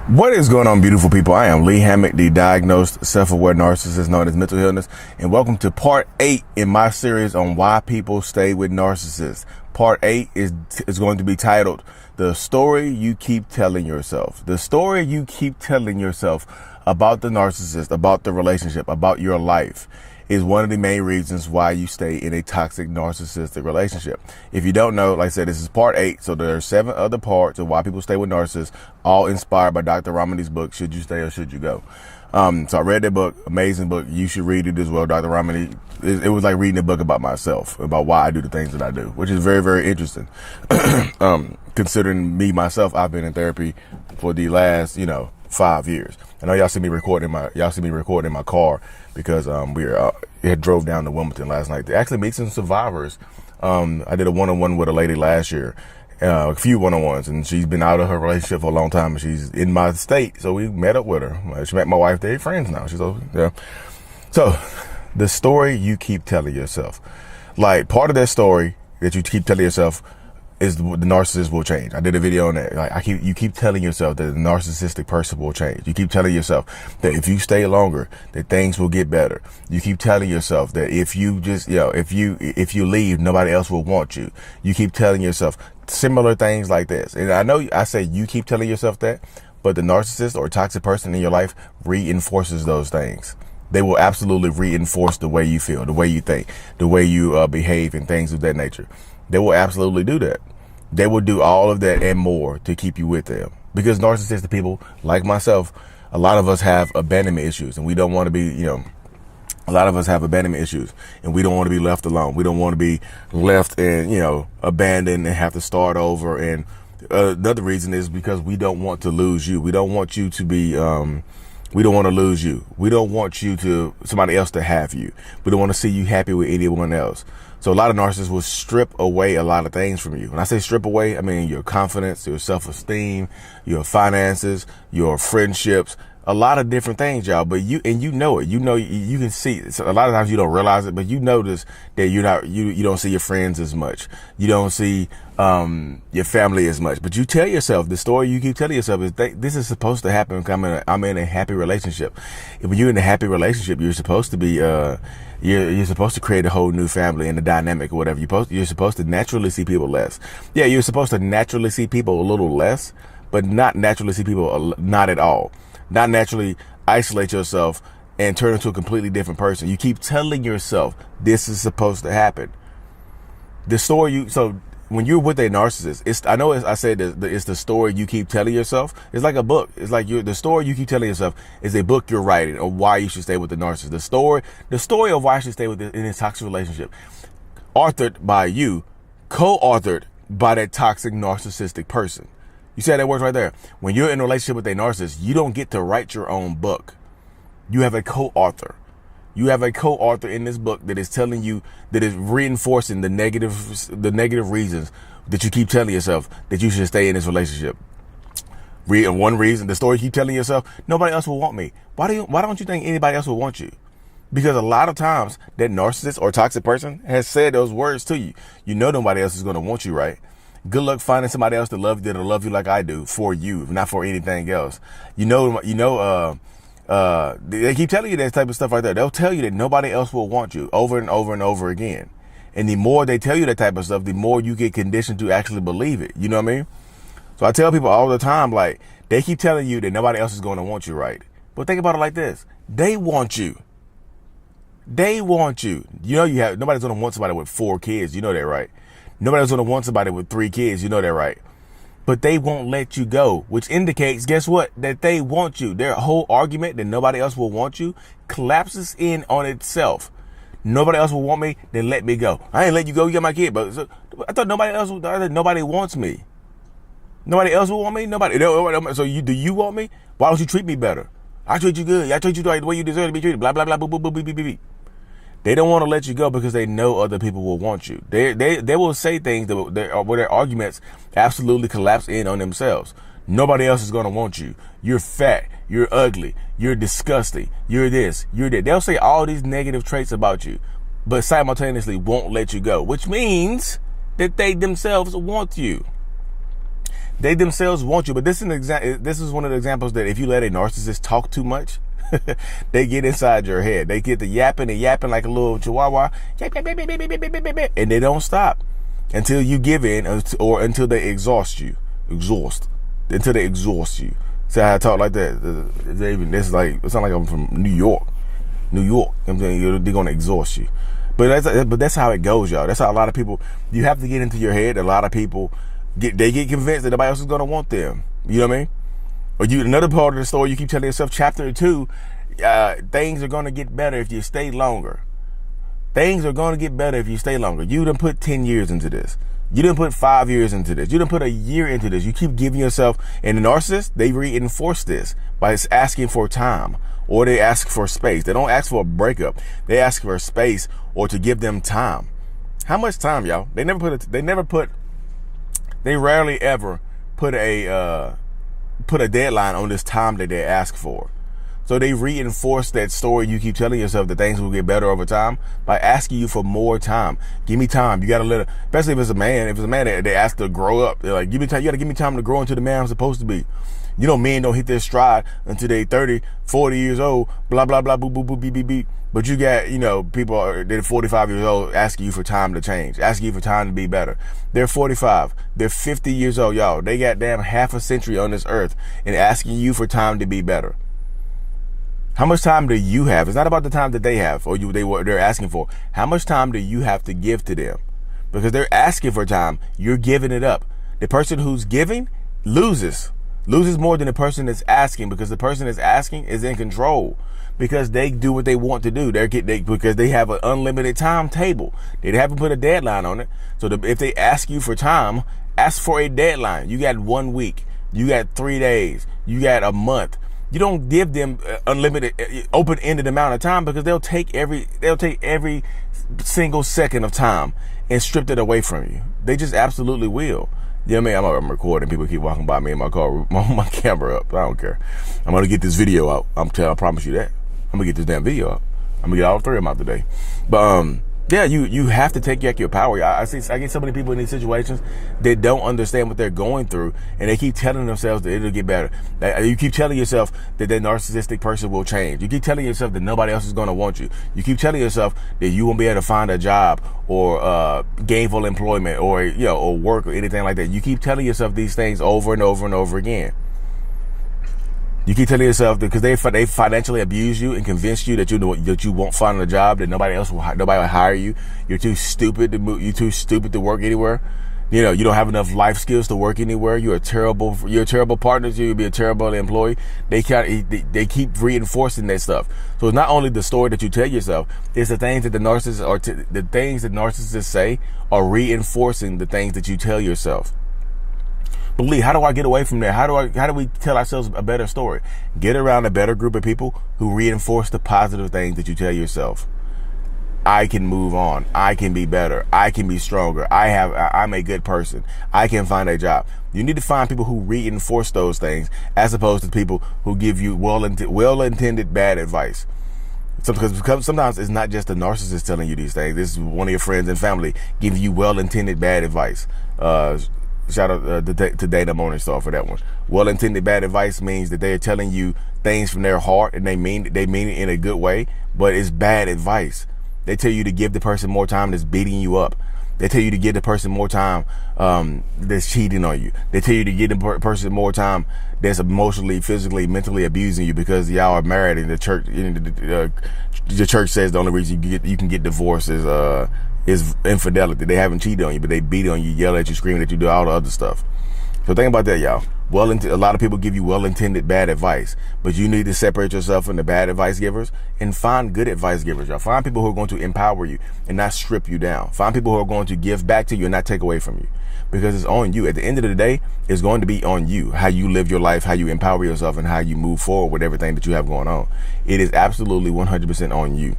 What is going on, beautiful people? I am Lee Hammock, the diagnosed self-aware narcissist known as mental illness, and welcome to part 8 in my series on why people stay with narcissists. Part 8 is going to be titled, The Story You Keep Telling Yourself. The story you keep telling yourself about the narcissist, about the relationship, about your life is one of the main reasons why you stay in a toxic narcissistic relationship. If you don't know, like I said, this is part 8, so there are 7 other parts of why people stay with narcissists, all inspired by Dr. Ramani's book, Should You Stay or Should You Go? So I read that book, amazing book. You should read it as well. Dr. Ramani, it was like reading a book about myself, about why I do the things that I do, which is very, very interesting. Considering me, myself, I've been in therapy for the last, 5 years. I know y'all see me recording in my car because we had drove down to Wilmington last night to actually meet some survivors. I did a one-on-one with a lady last year, a few one-on-ones, and she's been out of her relationship for a long time, and she's in my state, so we met up with her. She met my wife. They're friends now. So the story you keep telling yourself, like part of that story that you keep telling yourself is the narcissist will change. I did a video on that. Like you keep telling yourself that the narcissistic person will change. You keep telling yourself that if you stay longer, that things will get better. You keep telling yourself that if you just, if you leave, nobody else will want you. You keep telling yourself similar things like this. And I know I say you keep telling yourself that, but the narcissist or toxic person in your life reinforces those things. They will absolutely reinforce the way you feel, the way you think, the way you behave, and things of that nature. They will absolutely do that. They will do all of that and more to keep you with them. Because narcissistic people, like myself, a lot of us have abandonment issues, and we don't want to be, a lot of us have abandonment issues, and we don't want to be left alone. We don't want to be left and, abandoned and have to start over. And another reason is because we don't want to lose you. We don't want you to be, we don't want to lose you. We don't want somebody else to have you. We don't want to see you happy with anyone else. So a lot of narcissists will strip away a lot of things from you. When I say strip away, I mean your confidence, your self-esteem, your finances, your friendships, a lot of different things, y'all. But you know it. You can see it. So a lot of times you don't realize it, but you notice that you don't see your friends as much. You don't see your family as much. But you tell yourself, the story you keep telling yourself is this is supposed to happen. I'm in a happy relationship. When you're in a happy relationship, you're supposed to be you're supposed to create a whole new family and a dynamic or whatever. You're supposed to naturally see people less. Yeah, you're supposed to naturally see people a little less, but not naturally see people not at all. Not naturally isolate yourself and turn into a completely different person. You keep telling yourself this is supposed to happen. So when you're with a narcissist, I said it's the story you keep telling yourself. It's like a book. It's like the story you keep telling yourself is a book you're writing of why you should stay with the narcissist. The story of why you should stay in this toxic relationship, authored by you, co-authored by that toxic narcissistic person. You see how that works right there? When you're in a relationship with a narcissist, you don't get to write your own book. You have a co-author. You have a co-author in this book that is telling you, that is reinforcing the negative reasons that you keep telling yourself that you should stay in this relationship. One reason, the story you keep telling yourself, nobody else will want me. Why don't you think anybody else will want you? Because a lot of times that narcissist or toxic person has said those words to you. You know nobody else is going to want you, right? Good luck finding somebody else that'll love you like I do, for you, not for anything else. They keep telling you that type of stuff right there. They'll tell you that nobody else will want you over and over and over again. And the more they tell you that type of stuff, the more you get conditioned to actually believe it. You know what I mean? So I tell people all the time, like, they keep telling you that nobody else is going to want you, right? But think about it like this. They want you. They want you. Nobody's going to want somebody with 4 kids. You know that, right? Nobody's going to want somebody with 3 kids. You know that, right? But they won't let you go, which indicates, guess what? That they want you. Their whole argument that nobody else will want you collapses in on itself. Nobody else will want me, then let me go. I ain't let you go, you got my kid. But I thought nobody wants me. Nobody else will want me? Nobody. So do you want me? Why don't you treat me better? I treat you good. I treat you the way you deserve to be treated. Blah, blah, blah, boop, boop, boop, beep, beep, beep. They don't want to let you go because they know other people will want you. They will say things where their arguments absolutely collapse in on themselves. Nobody else is going to want you. You're fat. You're ugly. You're disgusting. You're this. You're that. They'll say all these negative traits about you, but simultaneously won't let you go, which means that they themselves want you. They themselves want you. But this is one of the examples that if you let a narcissist talk too much, they get inside your head. They get the yapping and yapping like a little chihuahua, and they don't stop until you give in, or until they exhaust you. Until they exhaust you. See how I talk like that? It's like, it sounds like I'm from New York. I'm telling you, they're gonna exhaust you. But that's how it goes, y'all. That's how a lot of people. You have to get into your head. A lot of people get convinced that nobody else is gonna want them. You know what I mean? Or another part of the story, you keep telling yourself, chapter 2, things are gonna get better if you stay longer. Things are gonna get better if you stay longer. You done put 10 years into this. You didn't put 5 years into this. You didn't put a year into this. You keep giving yourself, and the narcissist, they reinforce this by asking for time, or they ask for space. They don't ask for a breakup. They ask for space or to give them time. How much time, y'all? They rarely ever put a deadline on this time that they ask for. So they reinforce that story you keep telling yourself that things will get better over time by asking you for more time. Give me time. You got to let it, especially if it's a man. If it's a man, they ask to grow up. They're like, give me time. You got to give me time to grow into the man I'm supposed to be. You know, men don't hit their stride until they 30, 40 years old, blah, blah, blah, boo, boo, boo, beep, beep, beep. But you got, people they're 45 years old asking you for time to change, asking you for time to be better. They're 45. They're 50 years old, y'all. They got damn half a century on this earth and asking you for time to be better. How much time do you have? It's not about the time that they have or they're asking for. How much time do you have to give to them? Because they're asking for time. You're giving it up. The person who's giving loses more than the person that's asking, because the person that's asking is in control, because they do what they want to do. Because they have an unlimited timetable. They haven't put a deadline on it. So if they ask you for time, ask for a deadline. You got 1 week. You got 3 days. You got a month. You don't give them unlimited, open-ended amount of time, because they'll take every single second of time and strip it away from you. They just absolutely will. You know what I mean? I'm recording. People keep walking by me in my car with my camera up. I don't care. I'm going to get this video out. I promise you that. I'm going to get this damn video out. I'm going to get all 3 of them out today. But, yeah, you have to take back your power. I get so many people in these situations that don't understand what they're going through, and they keep telling themselves that it'll get better. You keep telling yourself that narcissistic person will change. You keep telling yourself that nobody else is going to want you. You keep telling yourself that you won't be able to find a job or gainful employment or or work or anything like that. You keep telling yourself these things over and over and over again. You keep telling yourself that because they financially abuse you and convince you that you won't find a job, that nobody will hire you. You're too stupid to move. You're too stupid to work anywhere. You don't have enough life skills to work anywhere. You're a terrible partner. You'll be a terrible employee. They keep reinforcing that stuff. So it's not only the story that you tell yourself; it's the things that the narcissists say are reinforcing the things that you tell yourself. But Lee, how do I get away from that? How do we tell ourselves a better story? Get around a better group of people who reinforce the positive things that you tell yourself. I can move on. I can be better. I can be stronger. I'm a good person. I can find a job. You need to find people who reinforce those things, as opposed to people who give you well-intended bad advice. Because sometimes it's not just the narcissist telling you these things. This is one of your friends and family giving you well-intended bad advice. Shout out to Dana Morningstar for that one. Well-intended bad advice means that they're telling you things from their heart, and they mean it in a good way, but it's bad advice. They tell you to give the person more time that's beating you up. They tell you to give the person more time that's cheating on you. They tell you to give the person more time that's emotionally, physically, mentally abusing you because y'all are married, and the church says the only reason you can get divorced is infidelity. They haven't cheated on you, but they beat on you, yell at you, scream at you, do all the other stuff. So think about that, y'all. A lot of people give you well-intended bad advice, but you need to separate yourself from the bad advice givers and find good advice givers, y'all. Find people who are going to empower you and not strip you down. Find people who are going to give back to you and not take away from you, because it's on you. At the end of the day, it's going to be on you, how you live your life, how you empower yourself, and how you move forward with everything that you have going on. It is absolutely 100% on you.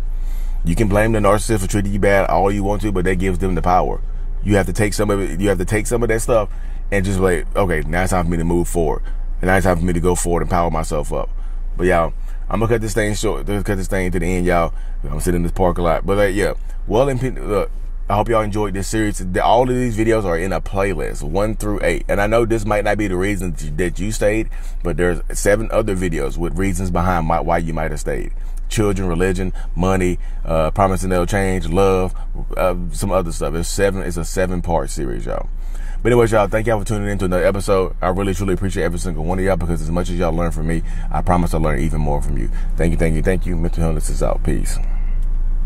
You can blame the narcissist for treating you bad all you want to, but that gives them the power. You have to take some of it. You have to take some of that stuff and just like, okay, now it's time for me to move forward. And now it's time for me to go forward and power myself up. But y'all, I'm gonna cut this thing short. Cut this thing to the end, y'all. I'm sitting in this parking lot. But yeah, I hope y'all enjoyed this series. All of these videos are in a playlist, 1 through 8. And I know this might not be the reason that you stayed, but there's 7 other videos with reasons behind why you might have stayed. Children, religion, money, promising they'll change, love, some other stuff. It's a 7-part series, y'all. But anyways, y'all, thank y'all for tuning in to another episode. I really, truly appreciate every single one of y'all, because as much as y'all learn from me, I promise I'll learn even more from you. Thank you. Mental Illness is out. Peace.